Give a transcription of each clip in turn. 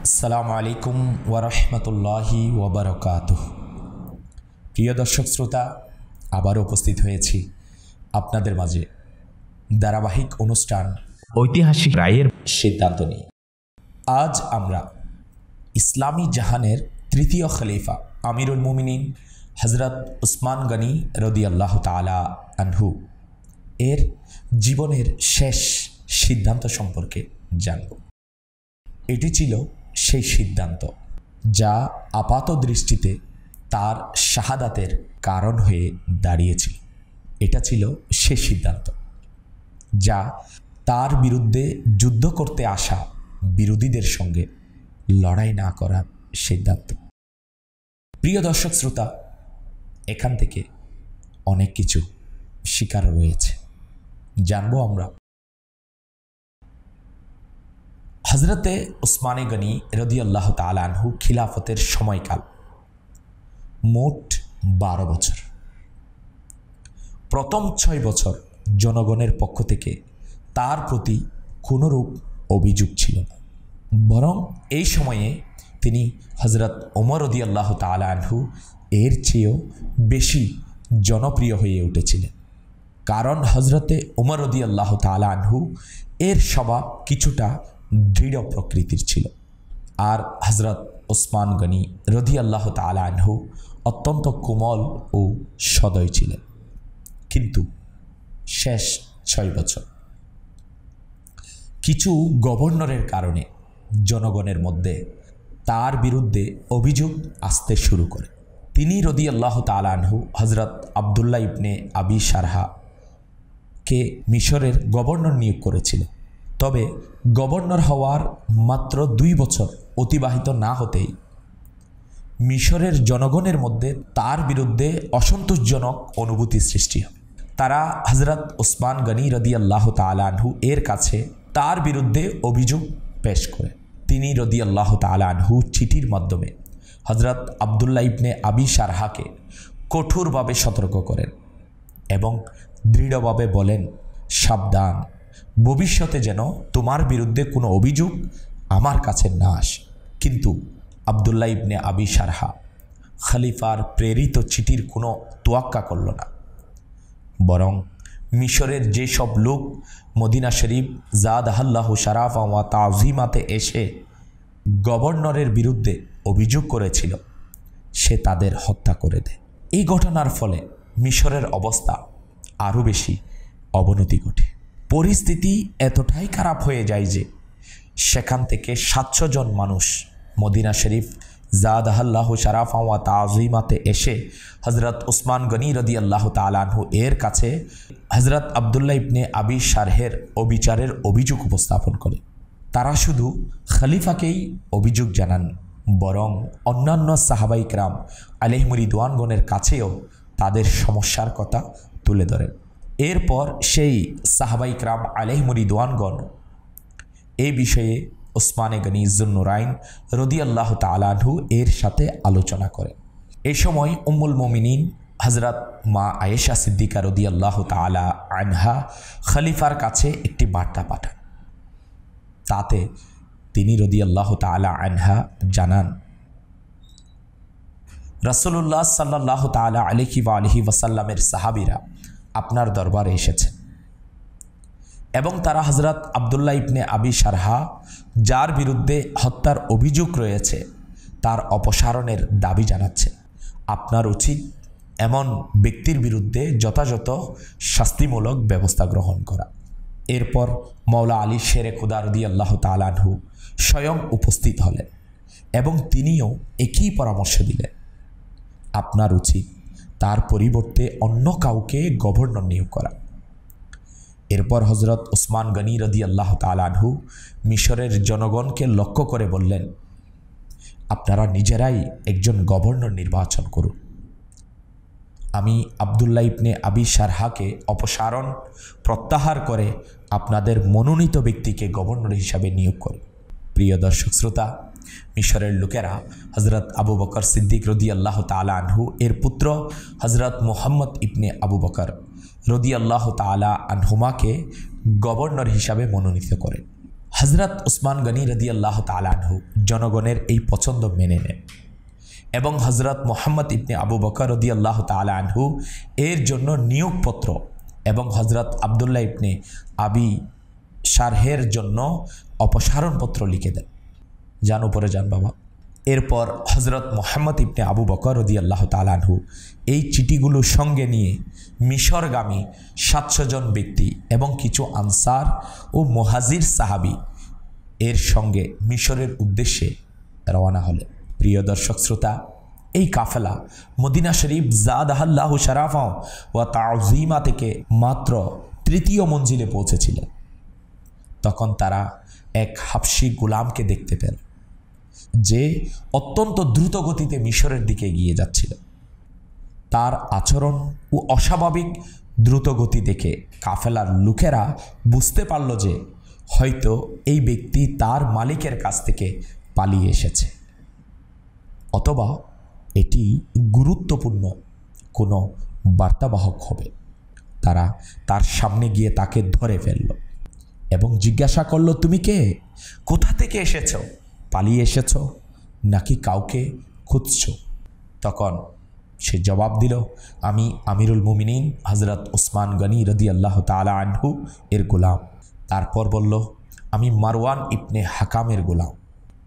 আসসালামু আলাইকুম ওয়ারহমতুল্লাহি ওয়াবারাকাতুহ। প্রিয় দর্শক শ্রোতা, আবারও উপস্থিত হয়েছি আপনাদের মাঝে ধারাবাহিক অনুষ্ঠান ঐতিহাসিক রায়ের সিদ্ধান্ত নিয়ে। আজ আমরা ইসলামী জাহানের তৃতীয় খলিফা আমিরুল মুমিনিন হজরত উসমান গনি রাদিয়াল্লাহু তাআলা আনহু এর জীবনের শেষ সিদ্ধান্ত সম্পর্কে জানব। এটি ছিল সেই সিদ্ধান্ত যা আপাত দৃষ্টিতে তার শাহাদাতের কারণ হয়ে দাঁড়িয়েছিল। এটা ছিল সেই সিদ্ধান্ত যা তার বিরুদ্ধে যুদ্ধ করতে আসা বিরোধীদের সঙ্গে লড়াই না করার সিদ্ধান্ত। প্রিয় দর্শক শ্রোতা, এখান থেকে অনেক কিছু শিকার রয়েছে, জানবো আমরা। হজরতে উসমানে গনি রাদিয়াল্লাহু তাআলা আনহু খিলাফতের সময়কাল মোট 12 বছর। প্রথম 6 বছর জনগণের পক্ষ থেকে তার প্রতি কোনোরূপ অভিযোগ ছিল না, বরং এই সময়ে তিনি হজরত ওমর রাদিয়াল্লাহু তাআলা আনহু এর চেয়েও বেশি জনপ্রিয় হয়ে উঠেছিলেন। কারণ হজরতে ওমর রাদিয়াল্লাহু তাআলা আনহু এর স্বভাব কিছুটা দৃঢ় প্রকৃতির ছিল, আর হজরত উসমান গনি রাদিয়াল্লাহু তাআলা আনহু অত্যন্ত কোমল ও সদয় ছিলেন। কিন্তু শেষ 6 বছর কিছু গভর্নরের কারণে জনগণের মধ্যে তার বিরুদ্ধে অভিযোগ আসতে শুরু করে। তিনি রাদিয়াল্লাহু তাআলা আনহু হজরত আবদুল্লাহ ইবনে আবি সারহাকে মিশরের গভর্নর নিয়োগ করেছিলেন। তবে গভর্নর হওয়ার মাত্র 2 বছর অতিবাহিত না হতেই মিশরের জনগণের মধ্যে তার বিরুদ্ধে অসন্তোষজনক অনুভূতি সৃষ্টি হয়। তারা হজরত উসমান গনি রাদিয়াল্লাহু তাআলা আনহু এর কাছে তার বিরুদ্ধে অভিযোগ পেশ করে। তিনি রাদিয়াল্লাহু তাআলা আনহু চিঠির মাধ্যমে হজরত আবদুল্লাহ ইবনে আবি সারহাকে কঠোরভাবে সতর্ক করেন এবং দৃঢ়ভাবে বলেন, সাবধান, ভবিষ্যতে যেন তোমার বিরুদ্ধে কোনো অভিযোগ আমার কাছে না আসে। কিন্তু আবদুল্লাহ ইবনে আবি সারহা খলিফার প্রেরিত চিঠির কোনো তোয়াক্কা করল না, বরং মিশরের যেসব লোক মদিনা শরীফ জাদাহাল্লাহু শারাফা ওয়া তাযীমাতে এসে গভর্নরের বিরুদ্ধে অভিযোগ করেছিল, সে তাদের হত্যা করে দেয়। এই ঘটনার ফলে মিশরের অবস্থা আরও বেশি অবনতি ঘটে। পরিস্থিতি এতটাই খারাপ হয়ে যায় যে সেখান থেকে 700 জন মানুষ মদিনা শরীফ জাদাহাল্লাহু শারাফা ওয়া তাযীমাতে এসে হজরত উসমান গনি রাদিয়াল্লাহু তাআলা আনহু এর কাছে হজরত আবদুল্লাহ ইবনে আবি সারহের অবিচারের অভিযোগ উপস্থাপন করে। তারা শুধু খলিফাকেই অভিযোগ জানান, বরং অন্যান্য সাহাবায়ে কেরাম আলাইহিম রিদওয়ানগণের কাছেও তাদের সমস্যার কথা তুলে ধরেন। এরপর সেই সাহাবায়ে কেরাম আলাইহিম রিদওয়ানগণ এই বিষয়ে উসমানে গনি যুন্নুরাইন রাদিয়াল্লাহু তাআলা আনহু এর সাথে আলোচনা করেন। এই সময় উম্মুল মুমিনিন হজরত মা আয়েশা সিদ্দিকা রাদিয়াল্লাহু তাআলা আনহা খলিফার কাছে একটি বার্তা পাঠান। তাতে তিনি রাদিয়াল্লাহু তাআলা আনহা জানান, রাসূলুল্লাহ সাল্লাল্লাহু তাআলা আলাইহি ওয়া আলিহি ওয়াসাল্লামের সাহাবীরা আপনার দরবারে এসেছেন এবং তারা হজরত আবদুল্লাহ ইবনে আবি সারহা যার বিরুদ্ধে হত্যার অভিযোগ রয়েছে তার অপসারণের দাবি জানাচ্ছে। আপনার উচিত এমন ব্যক্তির বিরুদ্ধে যথাযথ শাস্তিমূলক ব্যবস্থা গ্রহণ করা। এরপর মাওলা আলী শেরে খুদা রাদিয়াল্লাহু তাআলা আনহু স্বয়ং উপস্থিত হলেন এবং তিনিও একই পরামর্শ দিলেন, আপনার উচিত তার পরিবর্তে অন্য কাউকে গভর্নর নিয়োগ করা। এরপর হজরত উসমান গনি রাদিয়াল্লাহু তাআলা আনহু মিশরের জনগণকে লক্ষ্য করে বললেন, আপনারা নিজেরাই একজন গভর্নর নির্বাচন করুন। আমি আবদুল্লাহ ইবনে আবি সারহাকে অপসারণ প্রত্যাহার করে আপনাদের মনোনীত ব্যক্তিকে গভর্নর হিসাবে নিয়োগ করি। প্রিয় দর্শক শ্রোতা, মিশরের লোকেরা হজরত আবু বকর সিদ্দিক রাদিয়াল্লাহু তাআলা আনহু এর পুত্র হজরত মুহাম্মদ ইবনে আবু বকর রাদিয়াল্লাহু তাআলা আনহুমাকে গভর্নর হিসাবে মনোনীত করেন। হজরত উসমান গনি রাদিয়াল্লাহু তাআলা আনহু জনগণের এই পছন্দ মেনে নেন এবং হজরত মোহাম্মদ ইবনে আবু বকর রাদিয়াল্লাহু তাআলা আনহু এর জন্য নিয়োগপত্র এবং হজরত আবদুল্লাহ ইবনে আবি শারহের জন্য অপসারণপত্র লিখে দেন। যান উপরে যান বাবা। এরপর হজরত মোহাম্মদ ইবনে আবু বকর রাদিয়াল্লাহু তাআলা আনহু এই চিঠিগুলো সঙ্গে নিয়ে মিশরগামী 700 জন ব্যক্তি এবং কিছু আনসার ও মুহাজির সাহাবী এর সঙ্গে মিশরের উদ্দেশ্যে রওনা হলেন। প্রিয় দর্শক শ্রোতা, এই কাফেলা মদিনা শরীফ জাদাহাল্লাহু শারাফা ওয়া তা'যীমা থেকে মাত্র 3য় মঞ্জিলে পৌঁছেছিলেন। তখন তারা এক হাবশী গোলামকে দেখতে পেল যে অত্যন্ত দ্রুত গতিতে মিশরের দিকে এগিয়ে যাচ্ছিল। তার আচরণ ও অস্বাভাবিক দ্রুত গতি দেখে কাফেলার লোকেরা বুঝতে পারল যে হয়তো এই ব্যক্তি তার মালিকের কাছ থেকে পালিয়ে এসেছে, অথবা এটি গুরুত্বপূর্ণ কোনো বার্তাবাহক হবে। তারা তার সামনে গিয়ে তাকে ধরে ফেলল এবং জিজ্ঞাসা করল, তুমি কে? কোথা থেকে এসেছো? পালিয়ে এসেছো নাকি কাউকে খুঁজছো? তখন সে জবাব দিল, আমি আমিরুল মুমিনিন হজরত উসমান গনি রাদিয়াল্লাহু তাআলা আনহু এর গোলাম। তারপর বলল, আমি মারওয়ান ইবনে হাকামের গোলাম।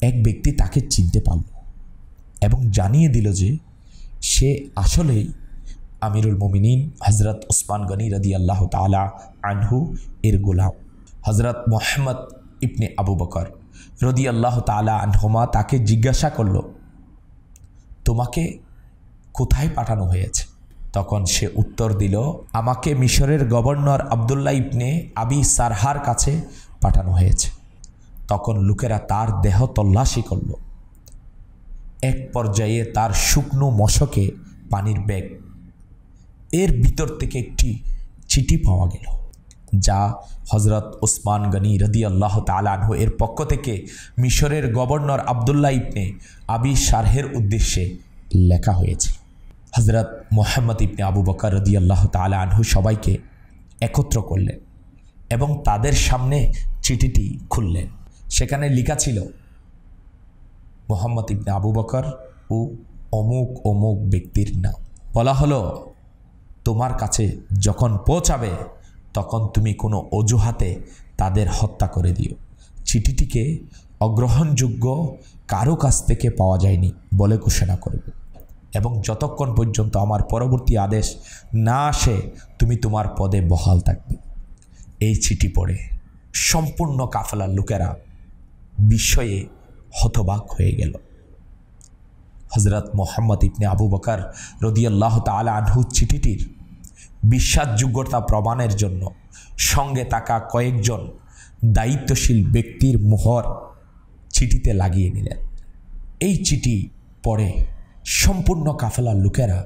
এক ব্যক্তি তাকে চিনতে পারল এবং জানিয়ে দিল যে সে আসলেই আমিরুল মুমিনিন হজরত উসমান গনি রাদিয়াল্লাহু তাআলা আনহু এর গোলাম। হজরত মোহাম্মদ ইবনে আবু বকর রাদিয়াল্লাহু তাআলা আনহুমা তাকে জিজ্ঞাসা করল, তোমাকে কোথায় পাঠানো হয়েছে? তখন সে উত্তর দিল, আমাকে মিশরের গভর্নর আবদুল্লাহ ইবনে আবি সারহার কাছে পাঠানো হয়েছে। তখন লোকেরা তার দেহ তল্লাশি করল। এক পর্যায়ে তার শুকনো মশকে পানির ব্যাগ এর ভিতর থেকে একটি চিঠি পাওয়া গেল, যা হজরত উসমান গনি রাদিয়াল্লাহু তাআলা আনহু এর পক্ষ থেকে মিশরের গভর্নর আবদুল্লাহ ইবনে আবি শারহের উদ্দেশ্যে লেখা হয়েছে। হজরত মোহাম্মদ ইবনে আবু বকর রাদিয়াল্লাহু তাআলা আনহু সবাইকে একত্র করলেন এবং তাদের সামনে চিঠিটি খুললেন। সেখানে লেখা ছিল, মোহাম্মদ ইবনে আবু বকর ও অমুক অমুক ব্যক্তির নাম। বলা হলো, তোমার কাছে যখন পৌঁছাবে তখন তুমি কোনো অজুহাতে তাদের হত্যা করে দিও। চিঠিটিকে অগ্রহণযোগ্য কারো কাছ থেকে পাওয়া যায়নি বলে ঘোষণা করবে এবং যতক্ষণ পর্যন্ত আমার পরবর্তী আদেশ না আসে তুমি তোমার পদে বহাল থাকবে। এই চিঠি পড়ে সম্পূর্ণ কাফেলার লোকেরা বিস্ময়ে হতবাক হয়ে গেল। হজরত মোহাম্মদ ইবনে আবু বকর রাদিয়াল্লাহু তাআলা আনহু চিঠিটির বিশ্বাসযোগ্যতা প্রমাণের জন্য সঙ্গে থাকা কয়েকজন দায়িত্বশীল ব্যক্তির মোহর চিঠিতে লাগিয়ে নিলেন। এই চিঠি পড়ে সম্পূর্ণ কাফেলার লোকেরা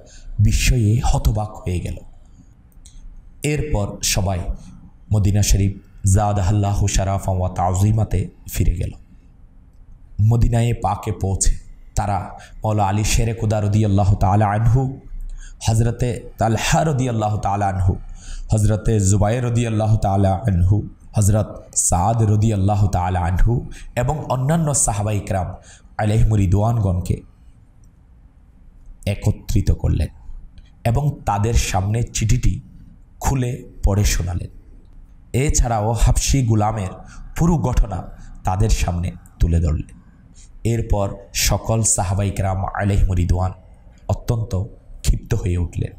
বিস্ময়ে হতবাক হয়ে গেল। এরপর সবাই মদিনা শরীফ জাদাহাল্লাহু শারাফা ওয়া তা'যীমাতে ফিরে গেল। মদিনায়ে পাকে পৌঁছে তারা মওলা আলী শেরে খুদা রাদিয়াল্লাহু তাআলা আনহু, হজরতে তালহা রাদিয়াল্লাহু তাআলা আনহু, হজরতে জুবাইর রাদিয়াল্লাহু তাআলা আনহু, হজরত সাদ রাদিয়াল্লাহু তাআলা আনহু এবং অন্যান্য সাহাবায়ে কিরাম আলাইহিমুর রিদওয়ানগণকে একত্রিত করলেন এবং তাদের সামনে চিঠিটি খুলে পড়ে শোনালেন। এছাড়াও হাবশী গোলামের পুরো ঘটনা তাদের সামনে তুলে ধরলেন। এরপর সকল সাহাবায়ে কিরাম আলাইহিমুর রিদওয়ান অত্যন্ত ক্ষিপ্ত হয়ে উঠলেন।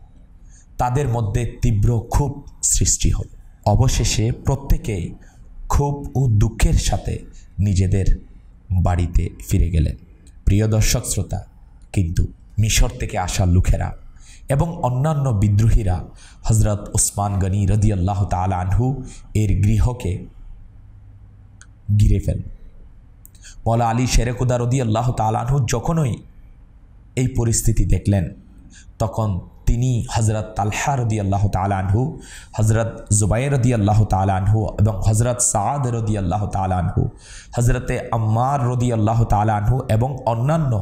তাদের মধ্যে তীব্র ক্ষোভ সৃষ্টি হল। অবশেষে প্রত্যেকেই ক্ষোভ ও দুঃখের সাথে নিজেদের বাড়িতে ফিরে গেলেন। প্রিয় দর্শক শ্রোতা, কিন্তু মিশর থেকে আসা লোকেরা এবং অন্যান্য বিদ্রোহীরা হজরত উসমান গনি রাদিয়াল্লাহু তাআলা আনহু এর গৃহকে ঘিরে ফেল। মওলা আলী শেরে খুদা রাদিয়াল্লাহু তাআলা আনহু যখনই এই পরিস্থিতি দেখলেন তখন তিনি হজরত তালহা রাদিয়াল্লাহু তাআলা আনহু, হজরত জুবাইর রাদিয়াল্লাহু তাআলা আনহু এবং হজরত সাদ রাদিয়াল্লাহু তাআলা আনহু, হজরতে আম্মার রাদিয়াল্লাহু তাআলা আনহু এবং অন্যান্য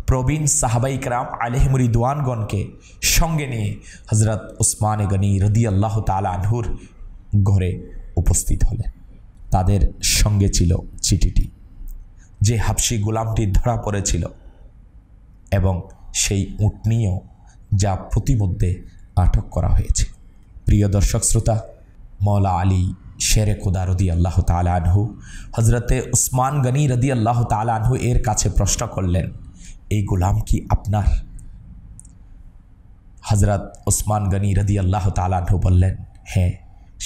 প্রবীণ সাহাবায়ে কিরাম আলাইহিমুর রিদওয়ানগণকে সঙ্গে নিয়ে হজরত উসমান গনি রাদিয়াল্লাহু তাআলা আনহুর ঘরে উপস্থিত হলেন। তাদের সঙ্গে ছিল চিঠিটি, যে হাবশি গোলামটি ধরা পড়েছিল, এবং সেই উটনিও যা প্রতিমধ্যে আটক করা হয়েছে। প্রিয় দর্শক শ্রোতা, মওলা আলী শেরে খুদা রাদিয়াল্লাহু তাআলা আনহু হযরতে উসমান গনি রাদিয়াল্লাহু তাআলা আনহু এর কাছে প্রশ্ন করলেন, এই গোলাম কি আপনার? হযরত উসমান গনি রাদিয়াল্লাহু তাআলা আনহু বললেন, হ্যাঁ,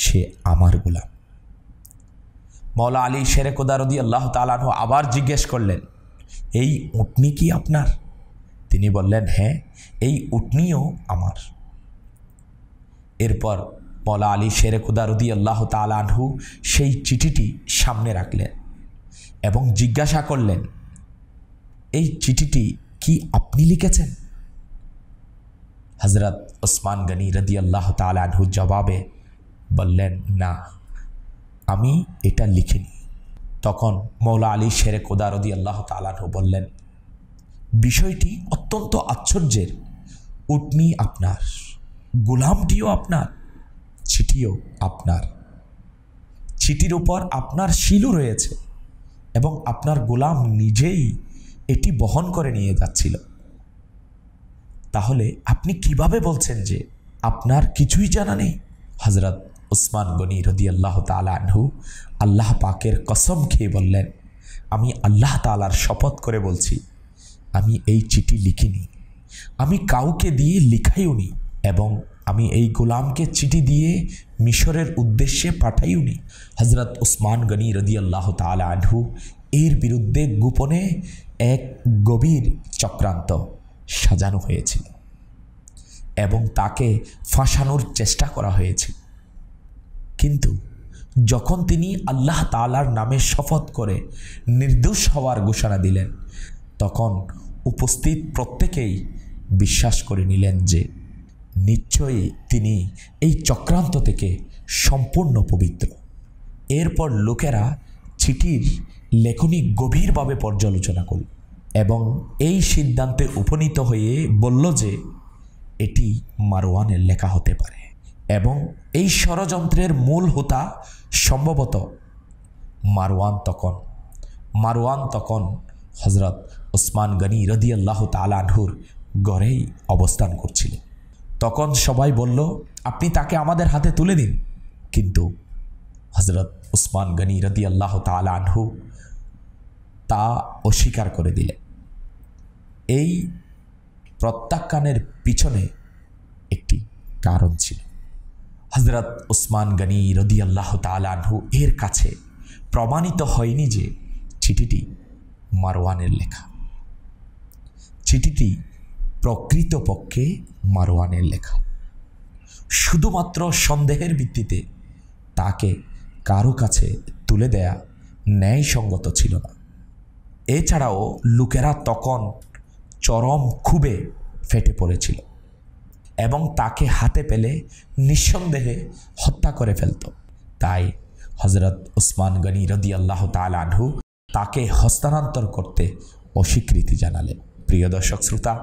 সে আমার গোলাম। মওলা আলী শেরে খুদা রাদিয়াল্লাহু তাআলা আনহু আবার জিজ্ঞেস করলেন, এই উটনি কি আপনার? তিনি বললেন, হ্যাঁ, এই উটনিও আমার। এরপর মওলা আলী শেরে খুদা রাদিয়াল্লাহু তাআলা আনহু সেই চিঠিটি সামনে রাখলেন এবং জিজ্ঞাসা করলেন, এই চিঠিটি কি আপনি লিখেছেন? হযরত উসমান গনি রাদিয়াল্লাহু তাআলা আনহু জবাবে বললেন, না, আমি এটা লিখিনি। তখন মওলা আলী শেরে খুদা রাদিয়াল্লাহু তাআলা আনহু বললেন, বিষয়টি অত্যন্ত আশ্চর্যের। উটনি আপনার, গোলামটিও আপনার, চিঠিও আপনার। চিঠির উপর আপনার শিলও রয়েছে এবং আপনার গোলাম নিজেই এটি বহন করে নিয়ে যাচ্ছিল। তাহলে আপনি কিভাবে বলছেন যে আপনার কিছুই জানা নেই? হযরত উসমান গনি রাদিয়াল্লাহু তাআলা আনহু আল্লাহ পাকের কসম খেয়ে বললেন, আমি আল্লাহ তাআলার শপথ করে বলছি, আমি এই চিঠি লিখিনি, আমি কাউকে দিয়ে লিখাইওনি, এবং আমি এই গোলামকে চিঠি দিয়ে মিশরের উদ্দেশ্যে পাঠাইওনি। হযরত উসমান গনি রাদিয়াল্লাহু তাআলা আনহু এর বিরুদ্ধে গোপনে এক গভীর চক্রান্ত সাজানো হয়েছিল এবং তাকে ফাঁসানোর চেষ্টা করা হয়েছিল। কিন্তু যখন তিনি আল্লাহ তাআলার নামে শপথ করে নির্দোষ হওয়ার ঘোষণা দিলেন, তখন উপস্থিত প্রত্যেকেই বিশ্বাস করে নিলেন যে নিশ্চয়ই তিনি এই চক্রান্ত থেকে সম্পূর্ণ পবিত্র। এরপর লোকেরা চিঠির লেখনী গভীরভাবে পর্যালোচনা করল এবং এই সিদ্ধান্তে উপনীত হয়ে বলল যে এটি মারওয়ানের লেখা হতে পারে এবং এই ষড়যন্ত্রের মূল হোতা সম্ভবত মারওয়ান তখন হযরত উসমান গনি রাদিয়াল্লাহু তাআলা আনহুর ঘরেই অবস্থান করছিলেন। তখন সবাই বলল, আপনি তাকে আমাদের হাতে তুলে দিন। কিন্তু হযরত উসমান গনি রাদিয়াল্লাহু তাআলা আনহু তা অস্বীকার করে দিলেন। এই প্রত্যাখ্যানের পিছনে একটি কারণ ছিল। হযরত উসমান গনি রাদিয়াল্লাহু তাআলা আনহু এর কাছে প্রমাণিত হয়নি যে চিঠিটি মারওয়ানের লেখা। চিঠিটি প্রকৃতপক্ষে মারওয়ানের লেখা। শুধুমাত্র সন্দেহের ভিত্তিতে তাকে কারো কাছে তুলে দেয়া ন্যায়সঙ্গত ছিল না। এছাড়াও লোকেরা তখন চরম ক্ষোভে ফেটে পড়েছিল এবং তাকে হাতে পেলে নিঃসন্দেহে হত্যা করে ফেলত। তাই হযরত উসমান গনি রাদিয়াল্লাহু তাআলা আনহু তাকে হস্তান্তর করতে অস্বীকৃতি জানালেন। প্রিয় দর্শক শ্রোতা,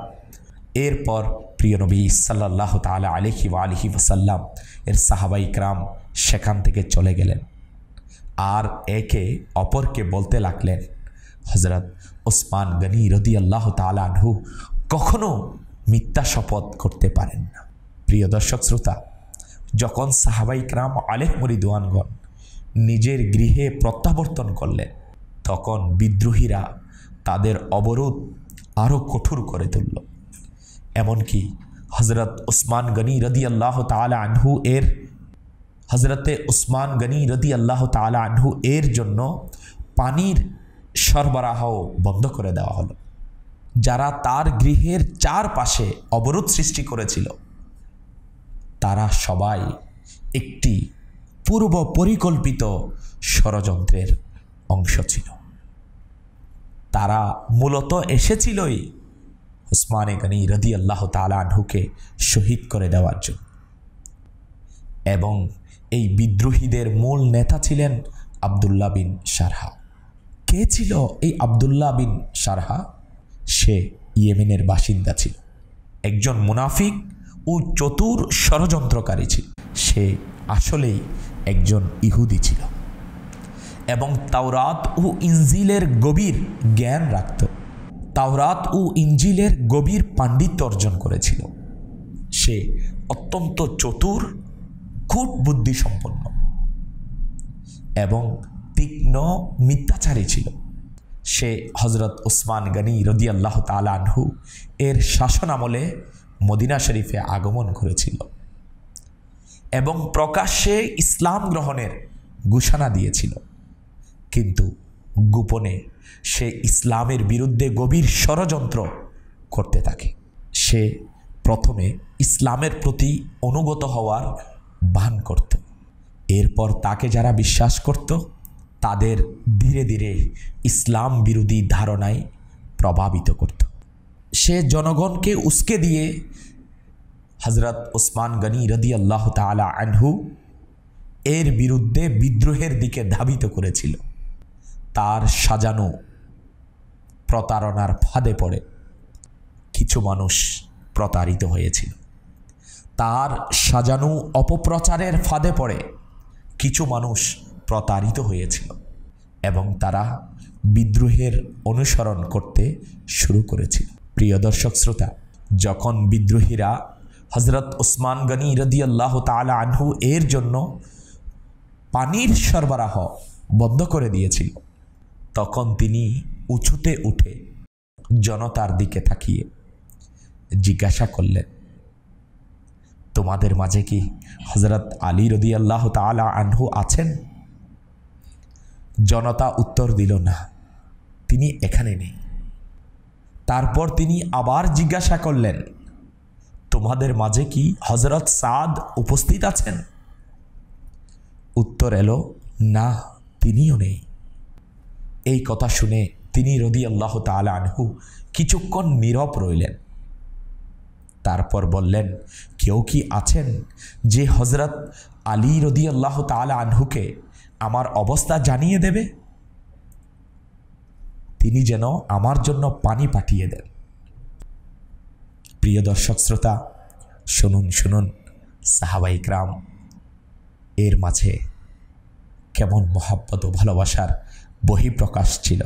এরপর প্রিয় নবী সাল্লাল্লাহু তাআলা আলাইহি ওয়া আলিহি ওয়াসাল্লাম এর সাহাবায়ে কেরাম সেখান থেকে চলে গেলেন আর একে অপরকে বলতে লাগলেন, হযরত উসমান গনি রাদিয়াল্লাহু তাআলা আনহু কখনো মিথ্যা শপথ করতে পারেন না। প্রিয় দর্শক শ্রোতা, যখন সাহাবায়ে কেরাম আলাইহিম রিদওয়ানগণ নিজের গৃহে প্রত্যাবর্তন করলেন, তখন বিদ্রোহীরা তাদের অবরোধ আরও কঠোর করে তুলল। এমনকি হযরত উসমান গনি রাদিয়াল্লাহু তাআলা আনহু এর জন্য পানির সরবরাহ বন্ধ করে দেওয়া হলো। যারা তার গৃহের চারপাশে অবরোধ সৃষ্টি করেছিল তারা সবাই একটি পূর্ব পরিকল্পিত ষড়যন্ত্রের অংশ ছিল। তারা মূলত এসেছিলই উসমান গনি রাদিয়াল্লাহু তাআলা আনহুকে শহীদ করে দেওয়ার জন্য। এবং এই বিদ্রোহীদের মূল নেতা ছিলেন আব্দুল্লাহ বিন সারহা। কে ছিল এই আব্দুল্লাহ বিন সারহা? সে ইয়েমেনের বাসিন্দা ছিল, একজন মুনাফিক ও চতুর ষড়যন্ত্রকারী ছিল। সে আসলেই একজন ইহুদি ছিল এবং তাওরাত ও ইনজিলের গভীর জ্ঞান রাখত। তাওরাত ও ইনজিলের গভীর পাণ্ডিত্য অর্জন করেছিল। সে অত্যন্ত চতুর, কূট বুদ্ধিসম্পন্ন এবং তীক্ষ্ণ মিথ্যাচারী ছিল। সে হজরত উসমান গনি রাদিয়াল্লাহু তাআলা আনহু এর শাসনামলে মদিনা শরীফে আগমন করেছিল এবং প্রকাশ্যে ইসলাম গ্রহণের ঘোষণা দিয়েছিল। কিন্তু গোপনে সে ইসলামের বিরুদ্ধে গভীর ষড়যন্ত্র করতে থাকে। সে প্রথমে ইসলামের প্রতি অনুগত হওয়ার ভান করত। এরপর তাকে যারা বিশ্বাস করত তাদের ধীরে ধীরে ইসলাম বিরোধী ধারণায় প্রভাবিত করত। সে জনগণকে উস্কে দিয়ে হজরত উসমান গনি রাদিয়াল্লাহু তাআলা আনহু এর বিরুদ্ধে বিদ্রোহের দিকে ধাবিত করেছিল। তার সাজানো প্রতারণার ফাঁদে পড়ে কিছু মানুষ প্রতারিত হয়েছিল। তার সাজানো অপপ্রচারের ফাঁদে পড়ে কিছু মানুষ প্রতারিত হয়েছিল এবং তারা বিদ্রোহের অনুসরণ করতে শুরু করেছিল। প্রিয় দর্শক শ্রোতা, যখন বিদ্রোহীরা হজরত উসমান গনি রাদিয়াল্লাহু তাআলা আনহু এর জন্য পানির সরবরাহ বন্ধ করে দিয়েছিল, তখন তিনি উঁচুতে উঠে জনতার দিকে তাকিয়ে জিজ্ঞাসা করলেন, তোমাদের মাঝে কি হজরত আলী রাদিয়াল্লাহু তাআলা আনহু আছেন? জনতা উত্তর দিল, না, তিনি এখানে নেই। তারপর তিনি আবার জিজ্ঞাসা করলেন, তোমাদের মাঝে কি হজরত সাদ উপস্থিত আছেন? উত্তর এলো, না, তিনিও নেই। এই কথা শুনে তিনি রাদিয়াল্লাহু তাআলা আনহু কিছুক্ষণ নীরব রইলেন। তারপর বললেন, কেউ কি আছেন যে হজরত আলী রাদিয়াল্লাহু তাআলা আনহুকে আমার অবস্থা জানিয়ে দেবে? তিনি যেন আমার জন্য পানি পাঠিয়ে দেন। প্রিয় দর্শক শ্রোতা, শুনুন শুনুন সাহাবায়ে কেরাম এর মাঝে কেমন মহব্বত ও ভালোবাসার বহিঃপ্রকাশ ছিল।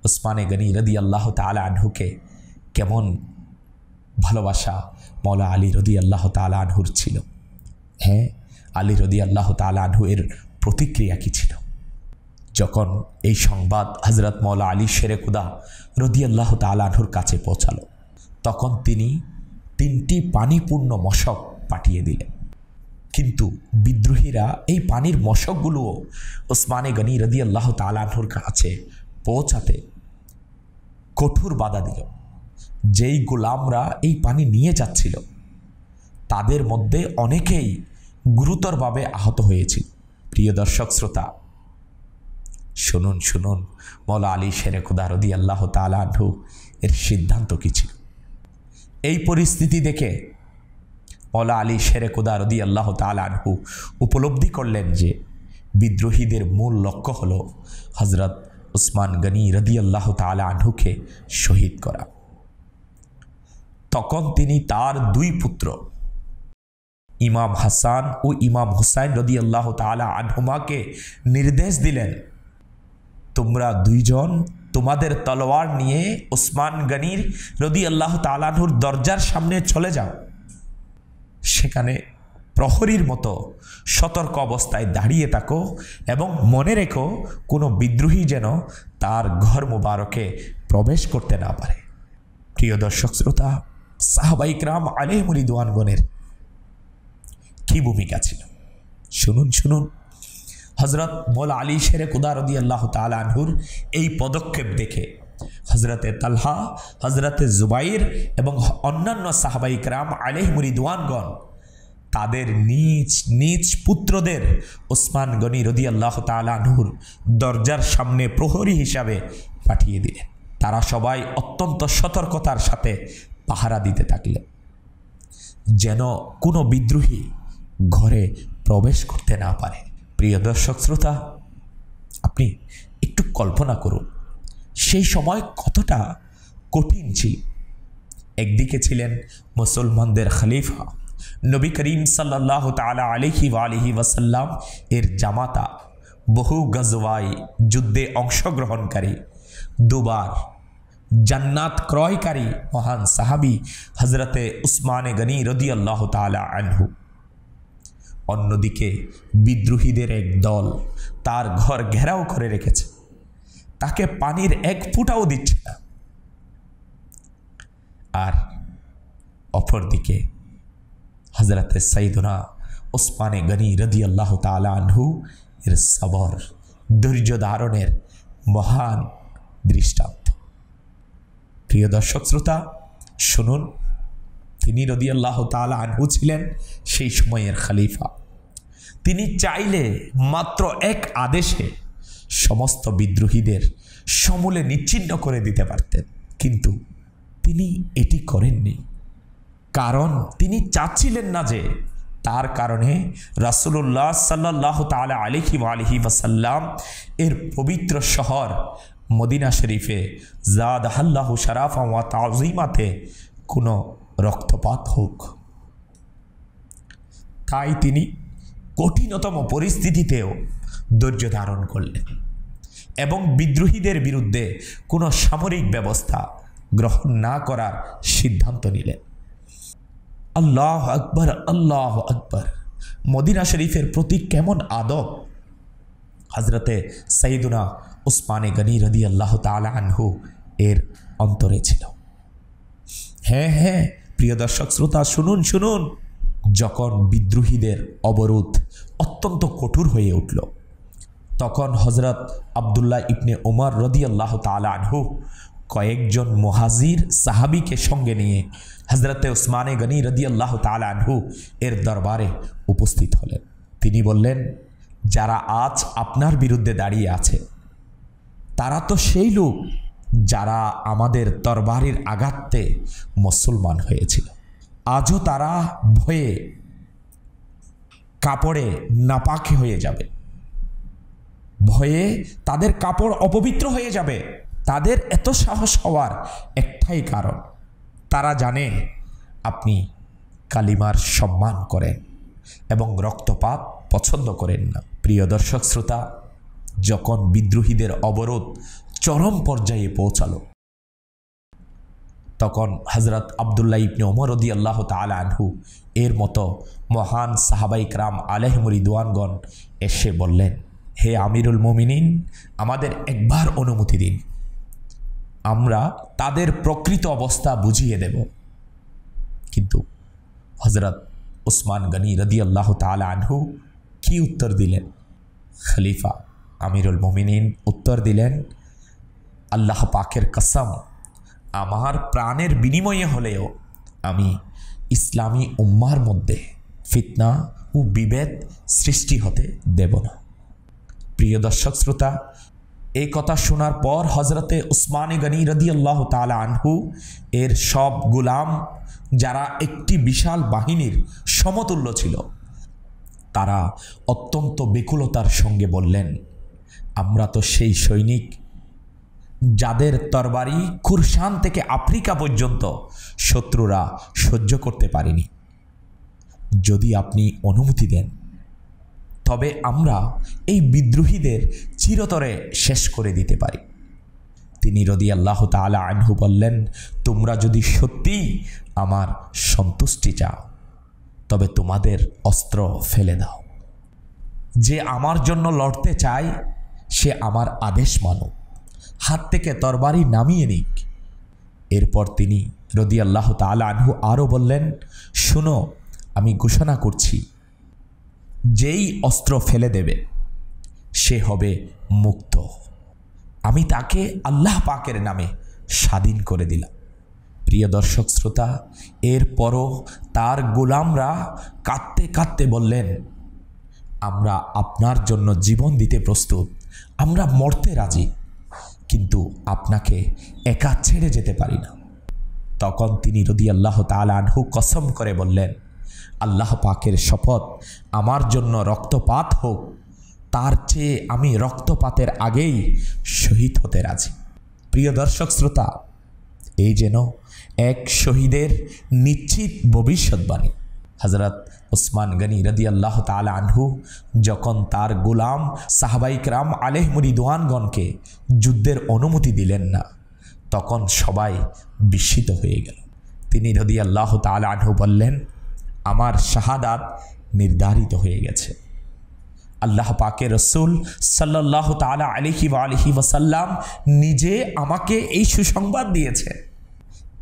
উসমানে গনি রাদিয়াল্লাহু তাআলা আনহুকে কেমন ভালোবাসা মওলা আলী রাদিয়াল্লাহু তাআলা আনহুর ছিল। হ্যাঁ, আলী রাদিয়াল্লাহু তাআলা আনহু এর প্রতিক্রিয়া কী ছিল? যখন এই সংবাদ হজরত মওলা আলী শেরে খুদা রাদিয়াল্লাহু তাআলা আনহুর কাছে পৌঁছালো, তখন তিনি 3টি পানিপূর্ণ মশক পাঠিয়ে দিলেন। কিন্তু বিদ্রোহীরা এই পানির মশকগুলোও উসমানে গনি রাদিয়াল্লাহু তাআলা আনহুর কাছে পৌঁছাতে কঠোর বাধা দিল। যেই গোলামরা এই পানি নিয়ে যাচ্ছিল তাদের মধ্যে অনেকেই গুরুতরভাবে আহত হয়েছিল। প্রিয় দর্শক শ্রোতা, শুনুন শুনুন মওলা আলী শেরে খুদা রাদিয়াল্লাহু তাআলা আনহু এর সিদ্ধান্ত কী ছিল। এই পরিস্থিতি দেখে মওলা আলী শেরে খুদা রাদিয়াল্লাহু তাআলা আনহু উপলব্ধি করলেন যে বিদ্রোহীদের মূল লক্ষ্য হল হজরত উসমান গনি রাদিয়াল্লাহু তাআলা আনহুকে শহীদ করা। তখন তিনি তার 2 পুত্র ইমাম হাসান ও ইমাম হুসাইন রাদিয়াল্লাহু তাআলা আনহুমাকে নির্দেশ দিলেন, তোমরা 2 জন তোমাদের তলোয়ার নিয়ে উসমান গনির রাদিয়াল্লাহু তাআলা আনহুর দরজার সামনে চলে যাও। সেখানে প্রহরীর মতো সতর্ক অবস্থায় দাঁড়িয়ে থাকো এবং মনে রেখো কোনো বিদ্রোহী যেন তার ঘর মুবারকে প্রবেশ করতে না পারে। প্রিয় দর্শক শ্রোতা, সাহাবায়ে কেরাম আলাইহিমুর রিদওয়ানগণের কি ভূমিকা ছিল শুনুন শুনুন। হজরত মওলা আলী শেরে খুদা রাদিয়াল্লাহু তাআলা আনহুর এই পদক্ষেপ দেখে হজরতে তালহা, হজরতে জুবাইর এবং অন্যান্য সাহাবায়ে কেরাম আলাইহিমুর রিদওয়ানগণ তাদের নিজ নিজ পুত্রদের উসমান গনি রাদিয়াল্লাহু তাআলা আনহুর দরজার সামনে প্রহরী হিসাবে পাঠিয়ে দিলেন। তারা সবাই অত্যন্ত সতর্কতার সাথে পাহারা দিতে থাকলেন যেন কোনো বিদ্রোহী ঘরে প্রবেশ করতে না পারে। প্রিয় দর্শক শ্রোতা, আপনি একটু কল্পনা করুন সেই সময় কতটা কঠিন ছিল। একদিকে ছিলেন মুসলমানদের খলিফা নবী করিম সাল্লাল্লাহু তাআলা আলাইহি ওয়া আলিহি ওয়াসাল্লাম এর জামাতা বহু গজওয়ায় যুদ্ধে অংশগ্রহণকারী, দুবার জান্নাত ক্রয়কারী মহান সাহাবী হজরতে উসমানে গনি রাদিয়াল্লাহু তাআলা আনহু। অন্যদিকে বিদ্রোহীদের এক দল তার ঘর ঘেরাও করে রেখেছে, তাকে পানির এক ফোঁটাও দিচ্ছে না। আর অপরদিকে হজরতে সাইয়্যিদুনা উসমানে গনি রাদিয়াল্লাহু তাআলা আনহু এর সবর, ধৈর্য ধারণের মহান দৃষ্টান্ত। প্রিয় দর্শক শ্রোতা, শুনুন, তিনি রাদিয়াল্লাহু তাআলা আনহু ছিলেন সেই সময়ের খলিফা। তিনি চাইলে মাত্র এক আদেশে সমস্ত বিদ্রোহীদের সমূলে নিচ্ছিন্ন করে দিতে পারতেন, কিন্তু তিনি এটি করেননি। কারণ তিনি চাচ্ছিলেন না যে তার কারণে রাসূলুল্লাহ সাল্লাল্লাহু তাআলা আলাইহি ওয়াসাল্লাম এর পবিত্র শহর মদিনা শরীফে জাদাহাল্লাহু শারাফা ওয়া তাযীমাতে কোনো রক্তপাত হোক। তাই তিনি কঠিনতম পরিস্থিতিতেও ধৈর্য ধারণ করলেন এবং বিদ্রোহীদের বিরুদ্ধে কোনো সামরিক ব্যবস্থা গ্রহণ না করার সিদ্ধান্ত নিলেন। আল্লাহ আকবার, আল্লাহ আকবার। মদিনা শরীফের প্রতি কেমন আদব হজরতে সাইয়্যিদুনা উসমানে গনি রাদিয়াল্লাহু তাআলা আনহু এর অন্তরে ছিল। হ্যাঁ হ্যাঁ প্রিয় দর্শক শ্রোতা, শুনুন শুনুন, যখন বিদ্রোহীদের অবরোধ অত্যন্ত কঠোর হয়ে উঠল, তখন হজরত আব্দুল্লাহ ইবনে ওমর রাদিয়াল্লাহু তাআলা আনহু কয়েকজন মুহাজির সাহাবীকে সঙ্গে নিয়ে হজরতে উসমানে গনি রাদিয়াল্লাহু তাআলা আনহু এর দরবারে উপস্থিত হলেন। তিনি বললেন, যারা আজ আপনার বিরুদ্ধে দাঁড়িয়ে আছে তারা তো সেই লোক যারা আমাদের তরবারির আঘাতে মুসলমান হয়েছিল। আজও তারা ভয়ে কাপড়ে নাপাক হয়ে যাবে, ভয়ে তাদের কাপড় অপবিত্র হয়ে যাবে। তাদের এত সাহস হওয়ার একটাই কারণ, তারা জানে আপনি কালিমার সম্মান করেন এবং রক্তপাত পছন্দ করেন না। প্রিয় দর্শক শ্রোতা, যখন বিদ্রোহীদের অবরোধ চরম পর্যায়ে পৌঁছালো, তখন হজরত আব্দুল্লাহ ইবনে ওমর রাদিয়াল্লাহু তাআলা আনহু এর মতো মহান সাহাবায়ে কেরাম আলাইহিম রিদওয়ানগণ এসে বললেন, হে আমিরুল মুমিনিন, আমাদের একবার অনুমতি দিন, আমরা তাদের প্রকৃত অবস্থা বুঝিয়ে দেব। কিন্তু হজরত উসমান গনি রাদিয়াল্লাহু তাআলা আনহু কি উত্তর দিলেন? খলিফা আমিরুল মুমিনিন উত্তর দিলেন, আল্লাহ পাকের কসম, আমার প্রাণের বিনিময়ে হলেও আমি ইসলামী উম্মার মধ্যে ফিতনা ও বিভেদ সৃষ্টি হতে দেব না। প্রিয় দর্শক শ্রোতা, এই কথা শোনার পর হজরতে উসমানে গনি রাদিয়াল্লাহু তাআলা আনহু এর সব গোলাম, যারা একটি বিশাল বাহিনীর সমতুল্য ছিল, তারা অত্যন্ত বেকুলতার সঙ্গে বললেন, আমরা তো সেই সৈনিক যাদের তরবারি খুরশান থেকে আফ্রিকা পর্যন্ত শত্রুরা সহ্য করতে পারেনি। যদি আপনি অনুমতি দেন তবে আমরা এই বিদ্রোহীদের চিরতরে শেষ করে দিতে পারি। তিনি রাদিয়াল্লাহু তাআলা আনহু বললেন, তোমরা যদি সত্যিই আমার সন্তুষ্টি চাও তবে তোমাদের অস্ত্র ফেলে দাও। যে আমার জন্য লড়তে চায় সে আমার আদেশ মানুক, হাত থেকে তরবারি নামিয়ে নিক। এরপর তিনি রাদিয়াল্লাহু তাআলা আনহু আরও বললেন, শুনো, আমি ঘোষণা করছি, যেই অস্ত্র ফেলে দেবে সে হবে মুক্ত। আমি তাকে আল্লাহ পাকের নামে স্বাধীন করে দিলাম। প্রিয় দর্শক শ্রোতা, এরপরও তার গোলামরা কাঁদতে কাঁদতে বললেন, আমরা আপনার জন্য জীবন দিতে প্রস্তুত, আমরা মরতে রাজি, কিন্তু আপনাকে একা ছেড়ে যেতে পারি না। তখন তিনি রাদিয়াল্লাহু তাআলা আনহু কসম করে বললেন, আল্লাহ পাকের শপথ, আমার জন্য রক্তপাত হোক, তার চেয়ে আমি রক্তপাতের আগেই শহীদ হতে রাজি। প্রিয় দর্শক শ্রোতা, এই যেন এক শহীদের নিশ্চিত ভবিষ্যৎবাণী। হযরত উসমান গনি রাদিয়াল্লাহু তাআলা আনহু যখন তার গোলাম সাহাবায়ে কেরাম আলাইহিম রিদওয়ানগণকে যুদ্ধের অনুমতি দিলেন না, তখন সবাই বিস্মিত হয়ে গেল। তিনি রাদিয়াল্লাহু তাআলা আনহু বললেন, আমার শাহাদাত নির্ধারিত হয়ে গেছে। আল্লাহ পাকের রসুল সাল্লাল্লাহু তাআলা আলাইহি ওয়াসাল্লাম নিজে আমাকে এই সুসংবাদ দিয়েছেন।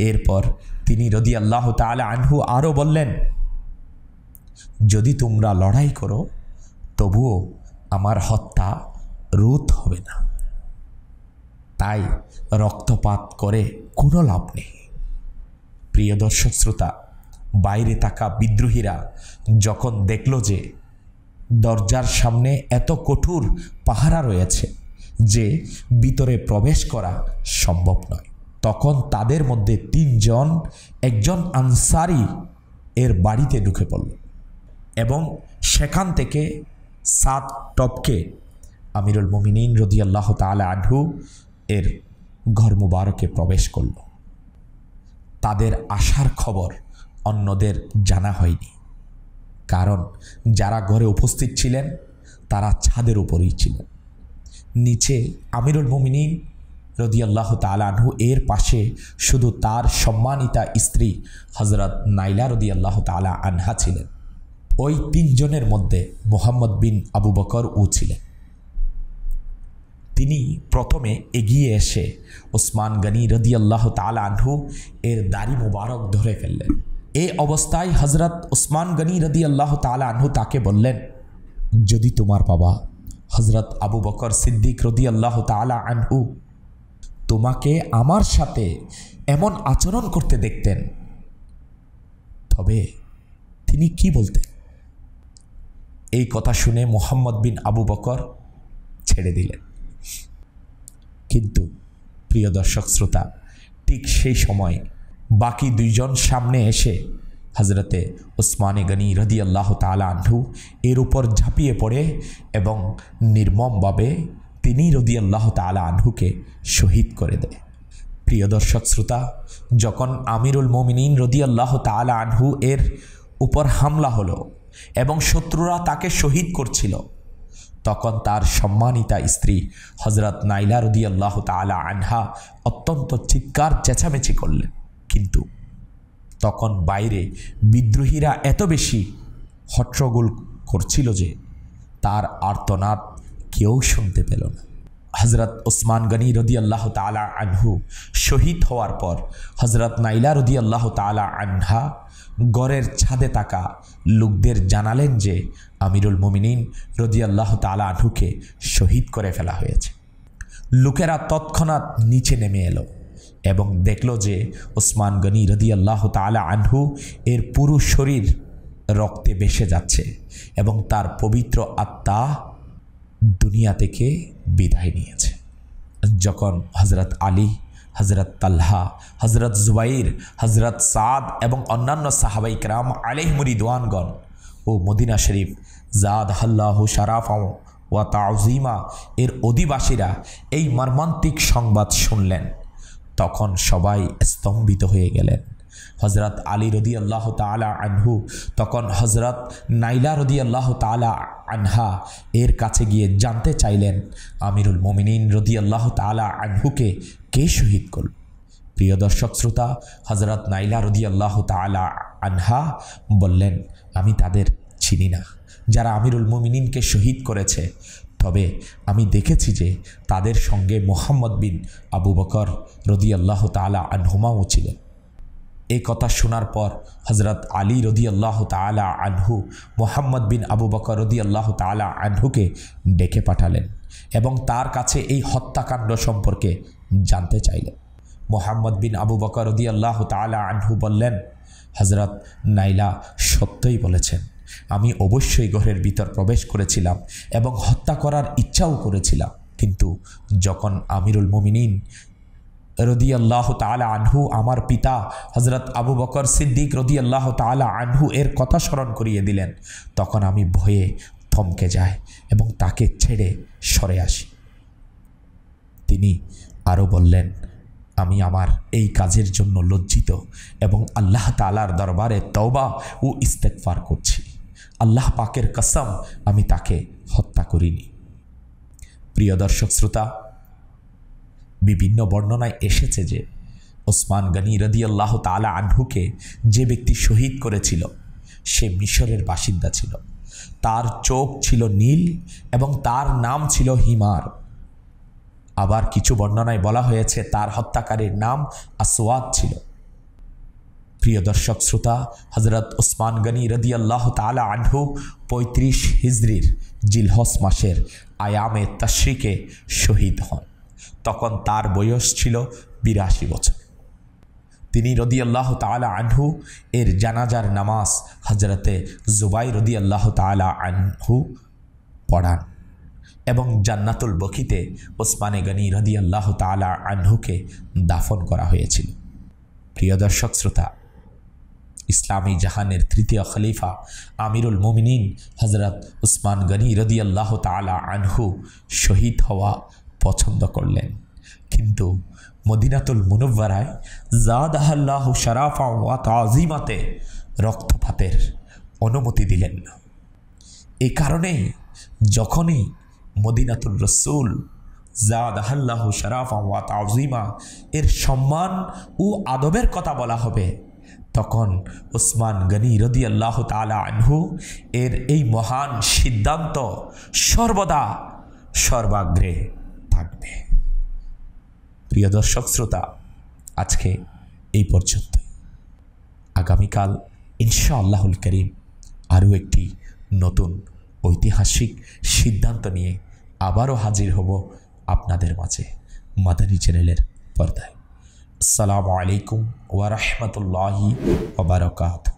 এরপর তিনি রাদিয়াল্লাহু তাআলা আনহু আরও বললেন, যদি তোমরা লড়াই করো তবুও আমার হত্যা রোধ হবে না, তাই রক্তপাত করে কোনো লাভ নেই। প্রিয় দর্শক শ্রোতা, বাইরে থাকা বিদ্রোহীরা যখন দেখল যে দরজার সামনে এত কঠোর পাহারা রয়েছে যে ভিতরে প্রবেশ করা সম্ভব নয়, তখন তাদের মধ্যে 3 জন একজন আনসারি এর বাড়িতে ঢুকে পড়ল এবং সেখান থেকে 7 টপকে আমিরুল মুমিনিন রাদিয়াল্লাহু তাআলা আনহু এর ঘর মুবারকে প্রবেশ করল। তাদের আসার খবর অন্যদের জানা হয়নি, কারণ যারা ঘরে উপস্থিত ছিলেন তারা ছাদের উপরেই ছিলেন। নিচে আমিরুল মুমিনিন রাদিয়াল্লাহু তাআলা আনহু এর পাশে শুধু তার সম্মানিতা স্ত্রী হযরত নাইলা রাদিয়াল্লাহু তাআলা আনহা ছিলেন। ওই 3 জনের মধ্যে মুহাম্মদ বিন আবু বকর ছিলেন। তিনি প্রথমে এগিয়ে এসে উসমান গনি রাদিয়াল্লাহু তাআলা আনহু এর দাড়ি মুবারক ধরে ফেললেন। এই অবস্থায় হযরত উসমান গনি রাদিয়াল্লাহু তাআলা আনহু তাকে বললেন, যদি তোমার বাবা হযরত আবু বকর সিদ্দিক রাদিয়াল্লাহু তাআলা আনহু তোমাকে আমার সাথে এমন আচরণ করতে দেখতেন তবে তিনি কি বলতেন? এই কথা শুনে মুহাম্মদ বিন আবু বকর ছেড়ে দিলেন। কিন্তু প্রিয় দর্শক শ্রোতা, ঠিক সেই সময় বাকি 2 জন সামনে এসে হযরতে উসমান গনি রাদিয়াল্লাহু তাআলা আনহু এর উপর ঝাঁপিয়ে পড়ে এবং নির্মমভাবে তিনি রাদিয়াল্লাহু তাআলা আনহুকে শহীদ করে দেয়। প্রিয় দর্শক শ্রোতা, যখন আমিরুল মুমিনিন রাদিয়াল্লাহু তাআলা আনহু এর উপর হামলা হলো এবং শত্রুরা তাকে শহীদ করছিল, তখন তার সম্মানিতা স্ত্রী হযরত নাইলা রাদিয়াল্লাহু তাআলা আনহা অত্যন্ত চিৎকার চেঁচামেচি করলেন। কিন্তু তখন বাইরে বিদ্রোহীরা এত বেশি হট্টগোল করছিল যে তার আর্তনাদ কেউ শুনতে পেল না। হযরত উসমান গনি রাদিয়াল্লাহু তাআলা আনহু শহীদ হওয়ার পর হযরত নাইলা রাদিয়াল্লাহু তাআলা আনহা গড়ের ছাদে থাকা লোকদের জানালেন যে আমিরুল মুমিনিন রাদিয়াল্লাহু তাআলা আনহুকে শহীদ করে ফেলা হয়েছে। লোকেরা তৎক্ষণাৎ নিচে নেমে এলো এবং দেখল যে উসমান গনি রাদিয়াল্লাহু তাআলা আনহু এর পুরো শরীর রক্তে ভেসে যাচ্ছে এবং তার পবিত্র আত্মা দুনিয়া থেকে বিদায় নিয়েছে। যখন হযরত আলী, হযরত তালহা, হযরত জুবাইর, হযরত সাদ এবং অন্যান্য সাহাবায়ে কেরাম আলাইহিম রিদওয়ানগণ ও মদিনা শরীফ জাদাহাল্লাহু শারাফা ওয়া তা'যীমা এর অধিবাসীরা এই মর্মান্তিক সংবাদ শুনলেন, তখন সবাই স্তম্ভিত হয়ে গেলেন। হযরত আলী রাদিয়াল্লাহু তাআলা আনহু তখন হযরত নাইলা রাদিয়াল্লাহু তাআলা আনহা এর কাছে গিয়ে জানতে চাইলেন আমিরুল মুমিনিন রাদিয়াল্লাহু তাআলা আনহুকে কে শহীদ করল। প্রিয় দর্শক শ্রোতা, হযরত নাইলা রাদিয়াল্লাহু তাআলা আনহা বললেন, আমি তাদের চিনি না যারা আমিরুল মুমিনিনকে শহীদ করেছে, তবে আমি দেখেছি যে তাদের সঙ্গে মুহাম্মদ বিন আবু বকর রাদিয়াল্লাহু তাআলা আনহুমাও ছিলেন। এই কথা শোনার পর হযরত আলী রাদিয়াল্লাহু তাআলা আনহু মুহাম্মদ বিন আবু বকর রাদিয়াল্লাহু তাআলা আনহুকে ডেকে পাঠালেন এবং তার কাছে এই হত্যাকাণ্ড সম্পর্কে জানতে চাইলেন। মুহাম্মদ বিন আবু বকর রাদিয়াল্লাহু তাআলা আনহু বললেন, হযরত নাইলা সত্যই বলেছেন, আমি অবশ্যই ঘরের ভিতর প্রবেশ করেছিলাম এবং হত্যা করার ইচ্ছাও করেছিলাম, কিন্তু যখন আমিরুল মুমিনিন রাদিয়াল্লাহু তাআলা আনহু আমার পিতা হযরত আবু বকর সিদ্দিক রাদিয়াল্লাহু তাআলা আনহু এর কথা স্মরণ করিয়ে দিলেন, তখন আমি ভয়ে থমকে যাই এবং তাকে ছেড়ে সরে আসি। তিনি আরও বললেন, আমি আমার এই কাজের জন্য লজ্জিত এবং আল্লাহ তাআলার দরবারে তওবা ও ইস্তেগফার করছি। আল্লাহ পাকের কসম, আমি তাকে হত্যা করিনি। প্রিয় দর্শক শ্রোতা, বিভিন্ন বর্ণনায় এসেছে যে ওসমান গনি রাদিয়াল্লাহু তাআলা আনহুকে যে ব্যক্তি শহীদ করেছিল সে মিশরের বাসিন্দা ছিল। তার চোখ ছিল নীল এবং তার নাম ছিল হিমার। আবার কিছু বর্ণনায় বলা হয়েছে তার হত্যাকারীর নাম আসওয়াদ ছিল। প্রিয় দর্শক শ্রোতা, হযরত ওসমান গনি রাদিয়াল্লাহু তাআলা আনহু 35 হিজরির জিলহজ মাসের আয়ামে তাশরিকে শহীদ হন। তখন তার বয়স ছিল 82 বছর। তিনি রাদিয়াল্লাহু তাআলা আনহু এর জানাজার নামাজ হযরতে জুবাইর রাদিয়াল্লাহু তাআলা আনহু পড়ান এবং জান্নাতুল বকিতে ওসমান গনি রাদিয়াল্লাহু তাআলা আনহুকে দাফন করা হয়েছিল। প্রিয় দর্শক শ্রোতা, ইসলামী জাহানের তৃতীয় খলিফা আমিরুল মুমিনিন হযরত ওসমান গনি রাদিয়াল্লাহু তাআলা আনহু শহীদ হওয়া পছন্দ করলেন, কিন্তু মদিনাতুল মুনవ్বরায় জাদাহাল্লাহু শারাফা ওয়া তাযীমাতে রক্তপাতের অনুমতি দিলেন না। এই কারণেই যখনই মদিনাতুর রাসূল জাদাহাল্লাহু শারাফা ওয়া তাযীমা এর সম্মান ও আদবের কথা বলা হবে, তখন ওসমান গনি রাদিয়াল্লাহু তাআলা আনহু এর এই মহান সিদ্ধান্ত সর্বদা সর্বাগ্রে থাকবে। প্রিয় দর্শক শ্রোতা, আজকে এই পর্যন্ত। আগামীকাল ইনশাআল্লাহুল করিম আরও একটি নতুন ঐতিহাসিক সিদ্ধান্ত নিয়ে আবারও হাজির হব আপনাদের মাঝে মাদানী চ্যানেলের পর্দায়। আসসালামু আলাইকুম ওয়া রাহমাতুল্লাহি ওয়া বারাকাতুহু।